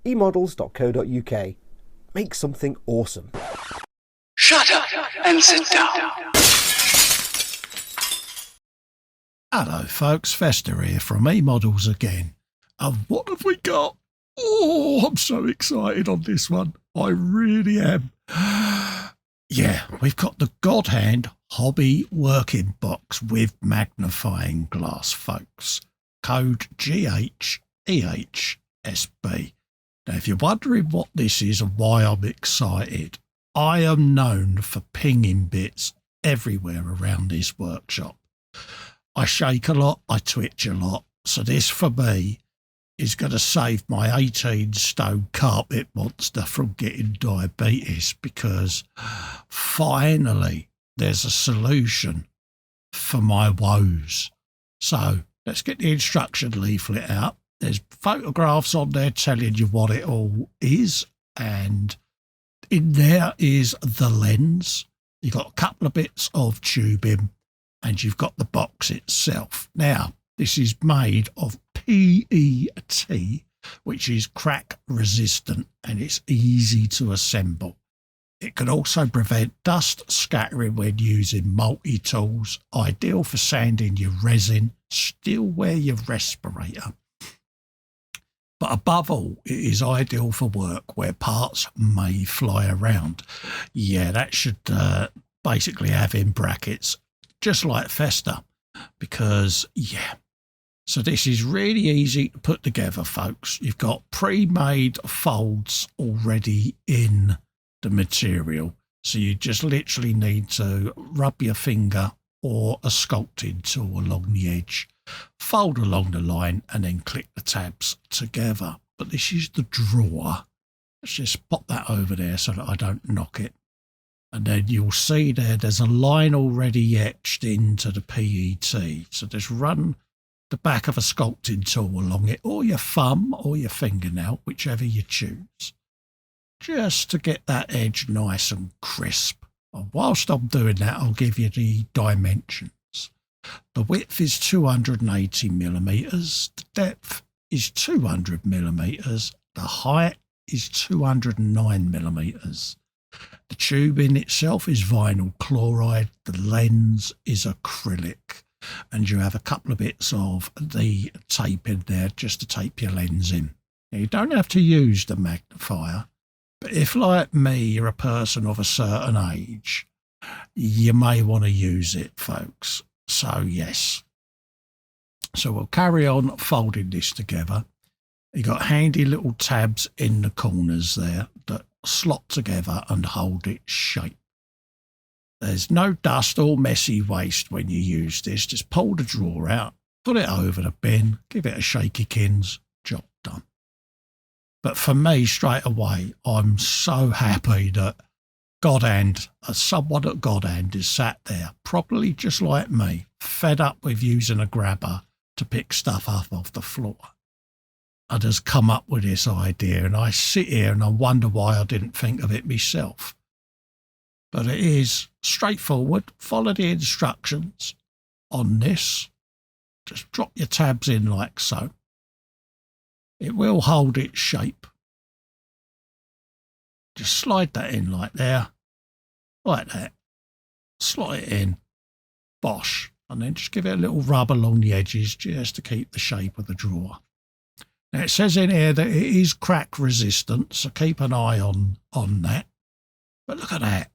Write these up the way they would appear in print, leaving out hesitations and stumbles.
eModels.co.uk. Make something awesome. Shut up and sit down. Hello folks, Festa here from eModels again. And what have we got? Oh, I'm so excited on this one. I really am. Yeah, we've got the GodHand Hobby Working Box with magnifying glass, folks. Code GH-EHSB. Now, if you're wondering what this is and why I'm excited, I am known for pinging bits everywhere around this workshop. I shake a lot, I twitch a lot, so this for me is going to save my 18-stone carpet monster from getting diabetes, because finally there's a solution for my woes. So let's get the instruction leaflet out. There's photographs on there telling you what it all is, and in there is the lens. You've got a couple of bits of tubing, and you've got the box itself. Now, this is made of PET, which is crack resistant, and it's easy to assemble. It can also prevent dust scattering when using multi-tools, ideal for sanding your resin, still wear your respirator. But above all, it is ideal for work where parts may fly around. Yeah, that should basically have in brackets, just like Festa, because, yeah. So this is really easy to put together, folks. You've got pre-made folds already in the material. So you just literally need to rub your finger or a sculpting tool along the edge, fold along the line, and then click the tabs together. But this is the drawer. Let's just pop that over there so that I don't knock it. And then you'll see there's a line already etched into the PET. So just run the back of a sculpting tool along it, or your thumb or your fingernail, whichever you choose, just to get that edge nice and crisp. And whilst I'm doing that, I'll give you the dimensions. The width is 280 millimeters, the depth is 200 millimeters, the height is 209 millimeters. The tubing itself is vinyl chloride, the lens is acrylic, and you have a couple of bits of the tape in there just to tape your lens in. Now, you don't have to use the magnifier, but if, like me, you're a person of a certain age, you may want to use it, folks. So, yes. So we'll carry on folding this together. You've got handy little tabs in the corners there that slot together and hold its shape. There's no dust or messy waste when you use this. Just pull the drawer out, put it over the bin, give it a shaky kins, job done. But for me, straight away, I'm so happy that GodHand, someone at GodHand is sat there, probably just like me, fed up with using a grabber to pick stuff up off the floor, and has come up with this idea. And I sit here and I wonder why I didn't think of it myself. But it is straightforward. Follow the instructions on this. Just drop your tabs in like so. It will hold its shape. Just slide that in like there, like that. Slot it in, bosh, and then just give it a little rub along the edges just to keep the shape of the drawer. Now it says in here that it is crack resistant, so keep an eye on that. But look at that.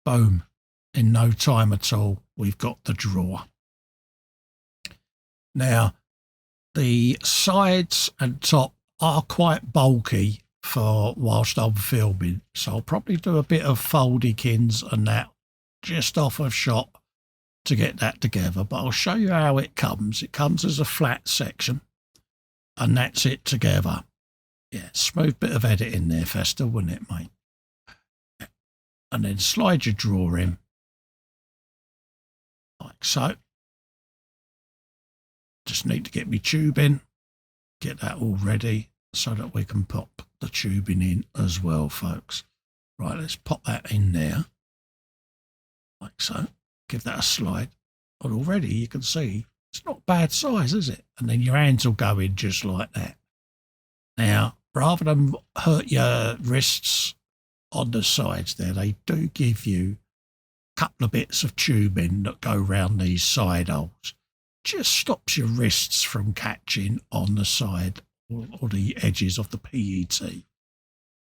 Boom. In no time at all, we've got the drawer. Now, the sides and top are quite bulky for whilst I'm filming, so I'll probably do a bit of foldykins and that just off of shot to get that together, but I'll show you how it comes. It comes as a flat section, and that's it together. Yeah, smooth bit of editing there, Festa, wouldn't it, mate? And then slide your drawer in like so. Just need to get my tube in, get that all ready so that we can pop the tubing in as well, folks. Right, let's pop that in there like so. Give that a slide, and already you can see it's not bad size, is it? And then your hands will go in just like that. Now, rather than hurt your wrists on the sides there, they do give you a couple of bits of tubing that go round these side holes. Just stops your wrists from catching on the side or the edges of the PET.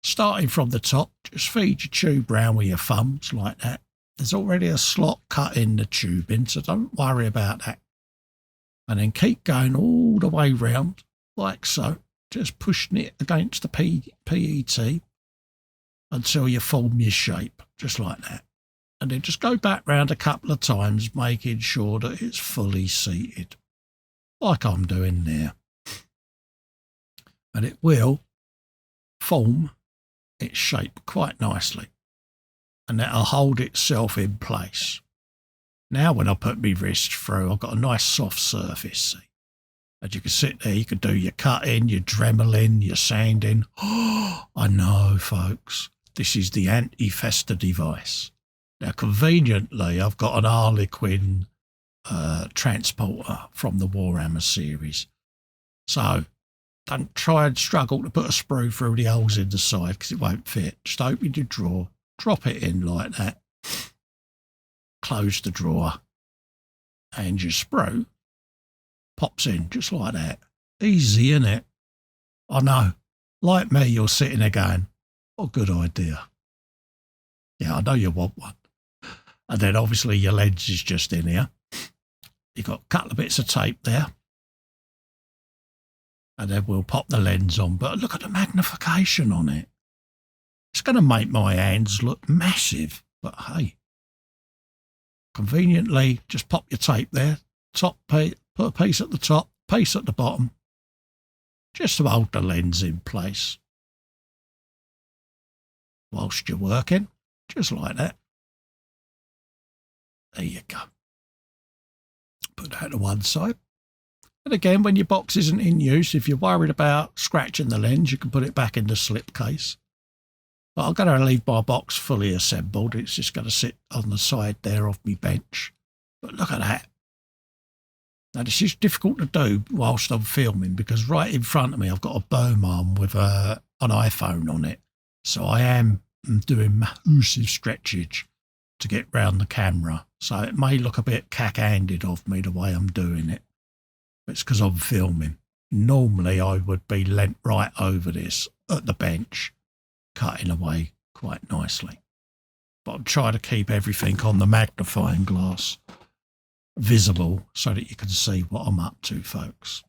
Starting from the top, just feed your tube round with your thumbs like that. There's already a slot cut in the tubing, so don't worry about that. And then keep going all the way round, like so, just pushing it against the PET until you form your shape, just like that. And then just go back round a couple of times, making sure that it's fully seated, like I'm doing there. And it will form its shape quite nicely. And that'll hold itself in place. Now when I put my wrist through, I've got a nice soft surface, see? And you can sit there, you can do your cutting, your dremeling, your sanding. Oh, I know, folks, this is the anti-Festa device. Now, conveniently, I've got an Harlequin transporter from the Warhammer series. So don't try and struggle to put a sprue through the holes in the side because it won't fit. Just open your drawer, drop it in like that, close the drawer, and your sprue pops in just like that. Easy, innit? I know. Like me, you're sitting there going, what a good idea. Yeah, I know you want one. And then obviously your lens is just in here. You've got a couple of bits of tape there. And then we'll pop the lens on. But look at the magnification on it. It's going to make my hands look massive. But hey, conveniently, just pop your tape there. Top piece, put a piece at the top, piece at the bottom. Just to hold the lens in place. Whilst you're working. Just like that. There you go. Put that to one side. And again, when your box isn't in use, if you're worried about scratching the lens, you can put it back in the slip case. But I'm going to leave my box fully assembled. It's just going to sit on the side there of my bench. But look at that. Now, this is difficult to do whilst I'm filming because right in front of me, I've got a boom arm with an iPhone on it. So I am doing massive stretchage to get round the camera. So it may look a bit cack-handed of me the way I'm doing it. But it's because I'm filming. Normally I would be leant right over this at the bench, cutting away quite nicely. But I'm trying to keep everything on the magnifying glass visible so that you can see what I'm up to, folks.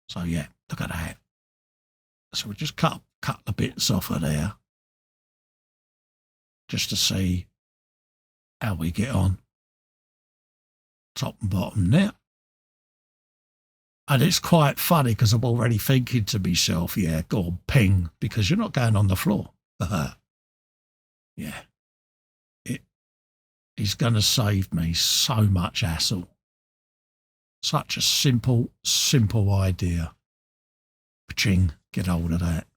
So yeah, look at that. So we just cut the bits off of there just to see how we get on. Top and bottom there. And it's quite funny because I'm already thinking to myself, yeah, go on, ping, because you're not going on the floor. Yeah. It is going to save me so much hassle. Such a simple idea. Paching, get hold of that.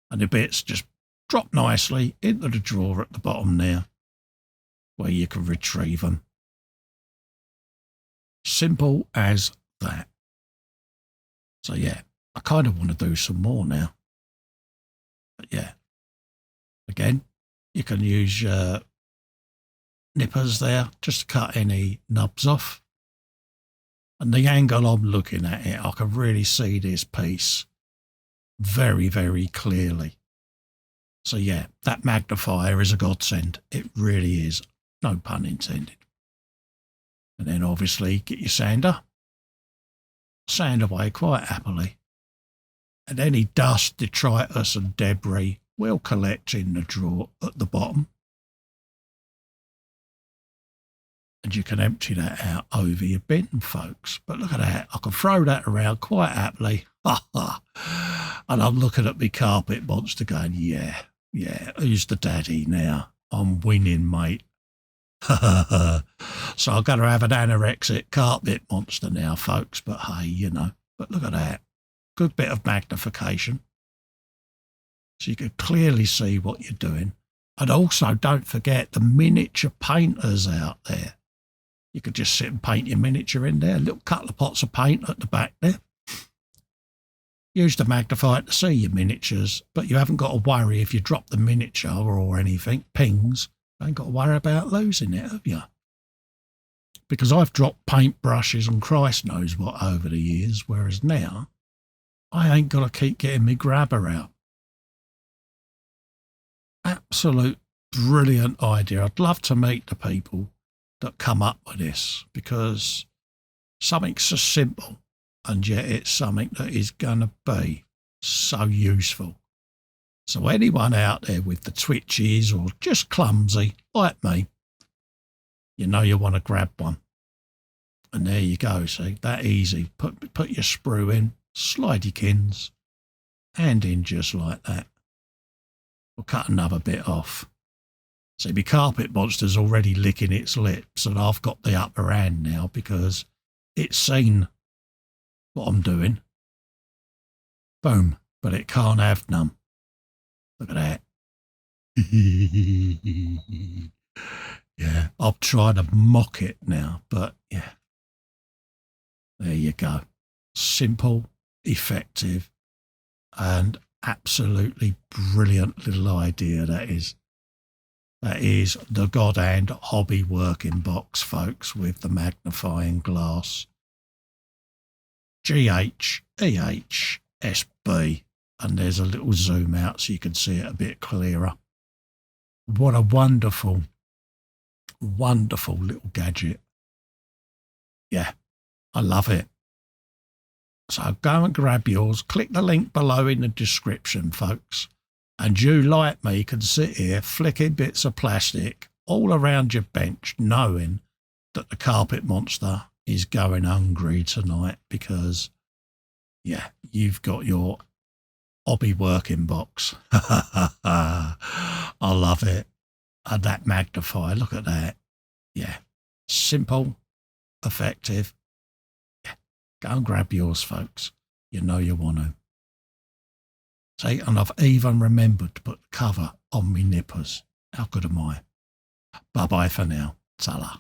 And the bits just drop nicely into the drawer at the bottom there, where you can retrieve them. Simple as that. So yeah, I kind of want to do some more now. But yeah, again, you can use your nippers there just to cut any nubs off. And the angle I'm looking at it, I can really see this piece very, very clearly. So yeah, that magnifier is a godsend. It really is. No pun intended. And then obviously get your sander. Sand away quite happily. And any dust, detritus and debris will collect in the drawer at the bottom. And you can empty that out over your bin, folks. But look at that. I can throw that around quite happily. And I'm looking at my carpet monster going, yeah, who's the daddy now? I'm winning, mate. So I'm going to have an anorexic carpet monster now, folks. But hey, you know, but look at that. Good bit of magnification. So you can clearly see what you're doing. And also don't forget the miniature painters out there. You could just sit and paint your miniature in there. A little couple of pots of paint at the back there. Use the magnifier to see your miniatures, but you haven't got to worry if you drop the miniature or anything, pings. You ain't got to worry about losing it, have you? Because I've dropped paintbrushes and Christ knows what over the years, whereas now I ain't got to keep getting me grabber out. Absolute brilliant idea. I'd love to meet the people that come up with this, because something so simple and yet it's something that is going to be so useful. So anyone out there with the twitches or just clumsy like me, you know you want to grab one. And there you go. See, that easy. Put your sprue in, slide your kins, and in just like that. We'll cut another bit off. See, my carpet monster's already licking its lips, and I've got the upper hand now because it's seen what I'm doing. Boom. But it can't have none. Look at that. Yeah, I'll try to mock it now, but yeah. There you go. Simple, effective, and absolutely brilliant little idea that is. That is the GodHand hobby working box, folks, with the magnifying glass. GH-EHSB. And there's a little zoom out so you can see it a bit clearer. What a wonderful, wonderful little gadget. Yeah, I love it. So go and grab yours. Click the link below in the description, folks. And you, like me, can sit here flicking bits of plastic all around your bench, knowing that the carpet monster is going hungry tonight because, yeah, you've got your hobby working box. I love it. And that magnifier, look at that. Yeah, simple, effective. Yeah, go and grab yours, folks. You know you want to. See, and I've even remembered to put the cover on me nippers. How good am I? Bye-bye for now. Ta-la.